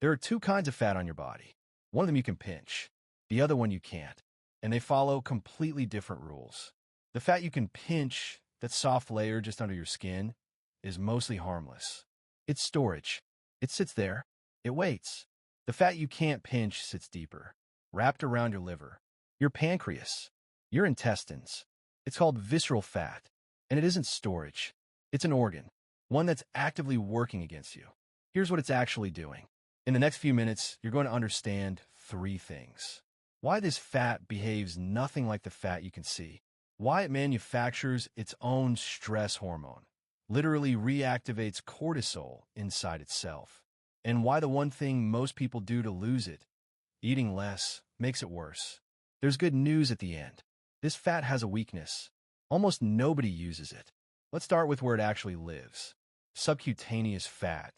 There are two kinds of fat on your body. One of them you can pinch, the other one you can't, and they follow completely different rules. The fat you can pinch, that soft layer just under your skin, is mostly harmless. It's storage. It sits there. It waits. The fat you can't pinch sits deeper, wrapped around your liver, your pancreas, your intestines. It's called visceral fat, and it isn't storage. It's an organ, one that's actively working against you. Here's what it's actually doing. In the next few minutes, you're going to understand three things. Why this fat behaves nothing like the fat you can see. Why it manufactures its own stress hormone, literally reactivates cortisol inside itself. And why the one thing most people do to lose it, eating less, makes it worse. There's good news at the end. This fat has a weakness. Almost nobody uses it. Let's start with where it actually lives. Subcutaneous fat,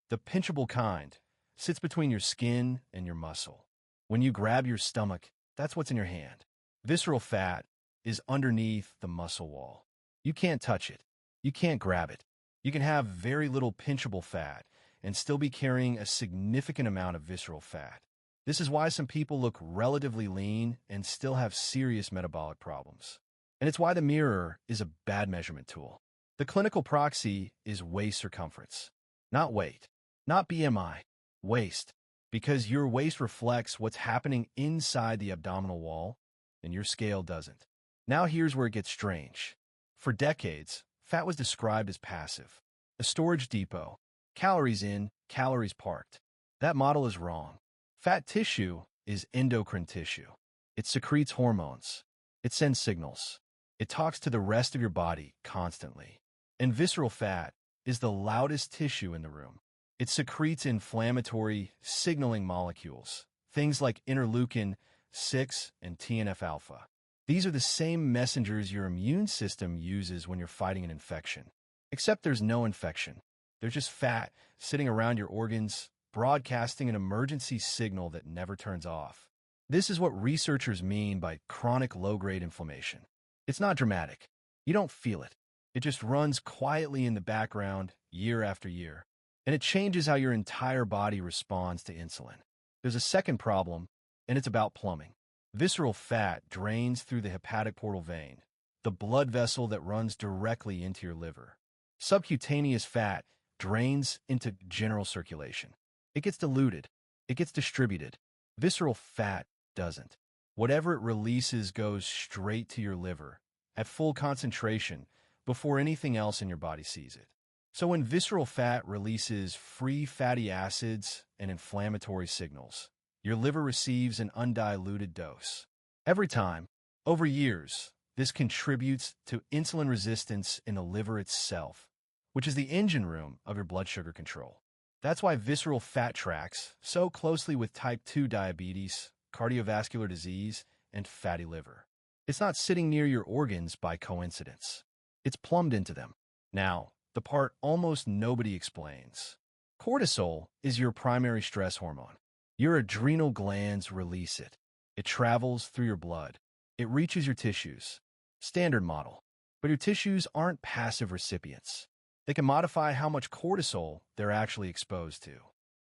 the pinchable kind, sits between your skin and your muscle. When you grab your stomach, that's what's in your hand. Visceral fat is underneath the muscle wall. You can't touch it. You can't grab it. You can have very little pinchable fat and still be carrying a significant amount of visceral fat. This is why some people look relatively lean and still have serious metabolic problems. And it's why the mirror is a bad measurement tool. The clinical proxy is waist circumference, not weight, not BMI, waist, because your waist reflects what's happening inside the abdominal wall, and your scale doesn't. Now here's where it gets strange. For decades, fat was described as passive, a storage depot, calories in, calories parked. That model is wrong. Fat tissue is endocrine tissue. It secretes hormones. It sends signals. It talks to the rest of your body constantly. And visceral fat is the loudest tissue in the room. It secretes inflammatory signaling molecules, things like interleukin-6 and TNF-alpha. These are the same messengers your immune system uses when you're fighting an infection. Except there's no infection. There's just fat sitting around your organs, broadcasting an emergency signal that never turns off. This is what researchers mean by chronic low-grade inflammation. It's not dramatic. You don't feel it. It just runs quietly in the background year after year. And it changes how your entire body responds to insulin. There's a second problem, and it's about plumbing. Visceral fat drains through the hepatic portal vein, the blood vessel that runs directly into your liver. Subcutaneous fat drains into general circulation. It gets diluted. It gets distributed. Visceral fat doesn't. Whatever it releases goes straight to your liver, at full concentration, before anything else in your body sees it. So when visceral fat releases free fatty acids and inflammatory signals, your liver receives an undiluted dose. Every time, over years, this contributes to insulin resistance in the liver itself, which is the engine room of your blood sugar control. That's why visceral fat tracks so closely with type 2 diabetes, cardiovascular disease, and fatty liver. It's not sitting near your organs by coincidence. It's plumbed into them. Now, the part almost nobody explains. Cortisol is your primary stress hormone. Your adrenal glands release it. It travels through your blood. It reaches your tissues. Standard model. But your tissues aren't passive recipients. They can modify how much cortisol they're actually exposed to.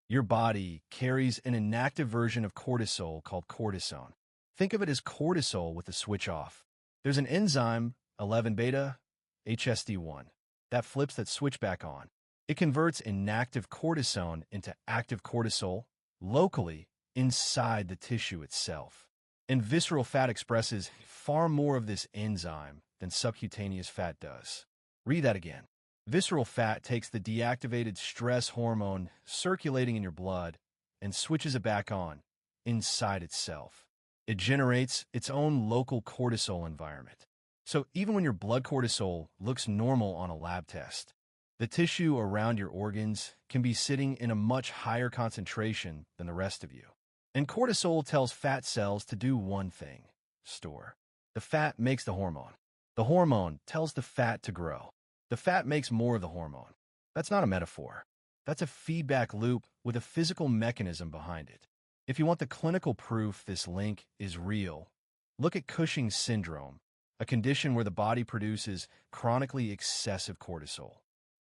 Your body carries an inactive version of cortisol called cortisone. Think of it as cortisol with the switch off. There's an enzyme, 11-beta HSD1, that flips that switch back on. It converts inactive cortisone into active cortisol locally inside the tissue itself. And visceral fat expresses far more of this enzyme than subcutaneous fat does. Read that again. Visceral fat takes the deactivated stress hormone circulating in your blood and switches it back on inside itself. It generates its own local cortisol environment. So even when your blood cortisol looks normal on a lab test, the tissue around your organs can be sitting in a much higher concentration than the rest of you. And cortisol tells fat cells to do one thing: store. The fat makes the hormone. The hormone tells the fat to grow. The fat makes more of the hormone. That's not a metaphor. That's a feedback loop with a physical mechanism behind it. If you want the clinical proof this link is real, look at Cushing's syndrome, a condition where the body produces chronically excessive cortisol.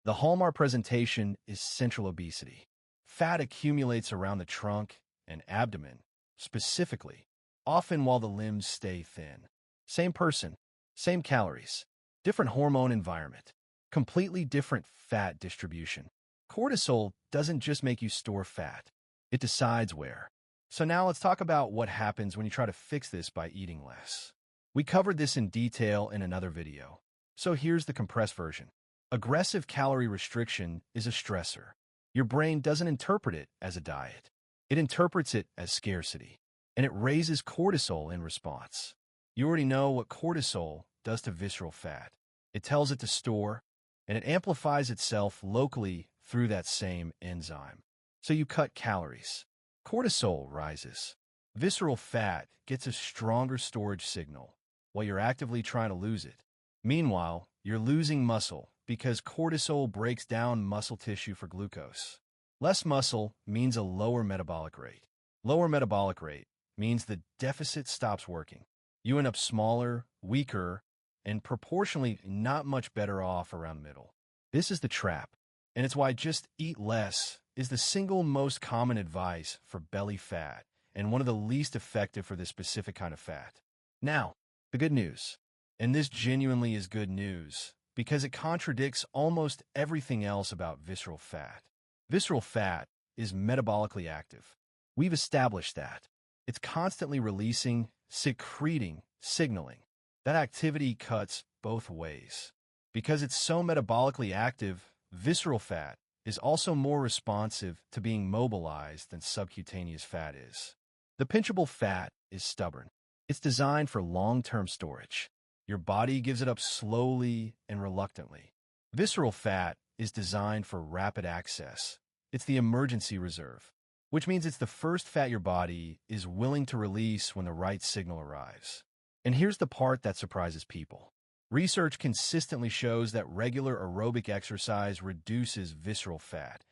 The hallmark presentation is central obesity. Fat accumulates around the trunk and abdomen, specifically, often while the limbs stay thin. Same person, same calories, different hormone environment, completely different fat distribution. Cortisol doesn't just make you store fat, it decides where. So now let's talk about what happens when you try to fix this by eating less. We covered this in detail in another video, so here's the compressed version. Aggressive calorie restriction is a stressor. Your brain doesn't interpret it as a diet. It interprets it as scarcity, and it raises cortisol in response. You already know what cortisol does to visceral fat. It tells it to store, and it amplifies itself locally through that same enzyme. So you cut calories. Cortisol rises. Visceral fat gets a stronger storage signal while you're actively trying to lose it. Meanwhile, you're losing muscle because cortisol breaks down muscle tissue for glucose. Less muscle means a lower metabolic rate. Lower metabolic rate means the deficit stops working. You end up smaller, weaker, and proportionally not much better off around the middle. This is the trap, and it's why just eat less is the single most common advice for belly fat and one of the least effective for this specific kind of fat. Now, the good news. And this genuinely is good news because it contradicts almost everything else about visceral fat. Visceral fat is metabolically active. We've established that. It's constantly releasing, secreting, signaling. That activity cuts both ways. Because it's so metabolically active, visceral fat is also more responsive to being mobilized than subcutaneous fat is. The pinchable fat is stubborn. It's designed for long-term storage. Your body gives it up slowly and reluctantly. Visceral fat is designed for rapid access. It's the emergency reserve, which means it's the first fat your body is willing to release when the right signal arrives. And here's the part that surprises people. Research consistently shows that regular aerobic exercise reduces visceral fat,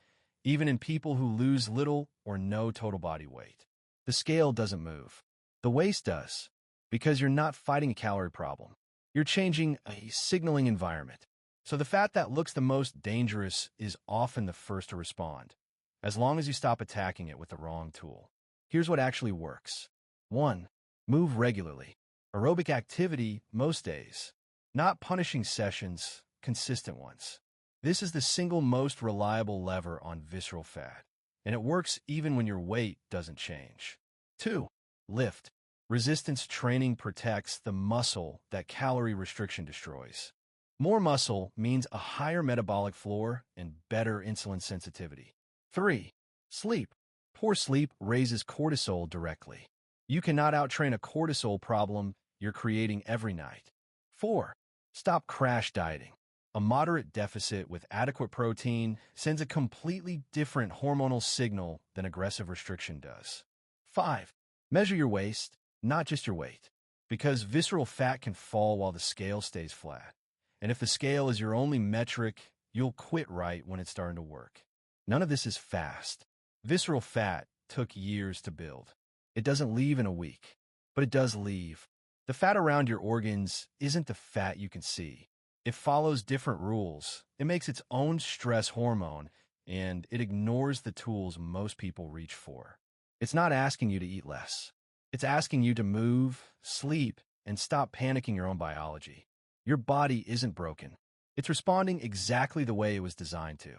even in people who lose little or no total body weight. The scale doesn't move. The waist does, because you're not fighting a calorie problem. You're changing a signaling environment. So the fat that looks the most dangerous is often the first to respond, as long as you stop attacking it with the wrong tool. Here's what actually works. 1. Move regularly. Aerobic activity most days. Not punishing sessions, consistent ones. This is the single most reliable lever on visceral fat, and it works even when your weight doesn't change. 2. Lift. Resistance training protects the muscle that calorie restriction destroys. More muscle means a higher metabolic floor and better insulin sensitivity. 3. Sleep. Poor sleep raises cortisol directly. You cannot outtrain a cortisol problem you're creating every night. 4. Stop crash dieting. A moderate deficit with adequate protein sends a completely different hormonal signal than aggressive restriction does. 5. Measure your waist, not just your weight, because visceral fat can fall while the scale stays flat. And if the scale is your only metric, you'll quit right when it's starting to work. None of this is fast. Visceral fat took years to build. It doesn't leave in a week, but it does leave. The fat around your organs isn't the fat you can see. It follows different rules. It makes its own stress hormone, and it ignores the tools most people reach for. It's not asking you to eat less. It's asking you to move, sleep, and stop panicking your own biology. Your body isn't broken. It's responding exactly the way it was designed to.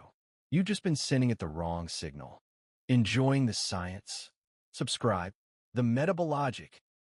You've just been sending it the wrong signal. Enjoying the science? Subscribe. The Metabologic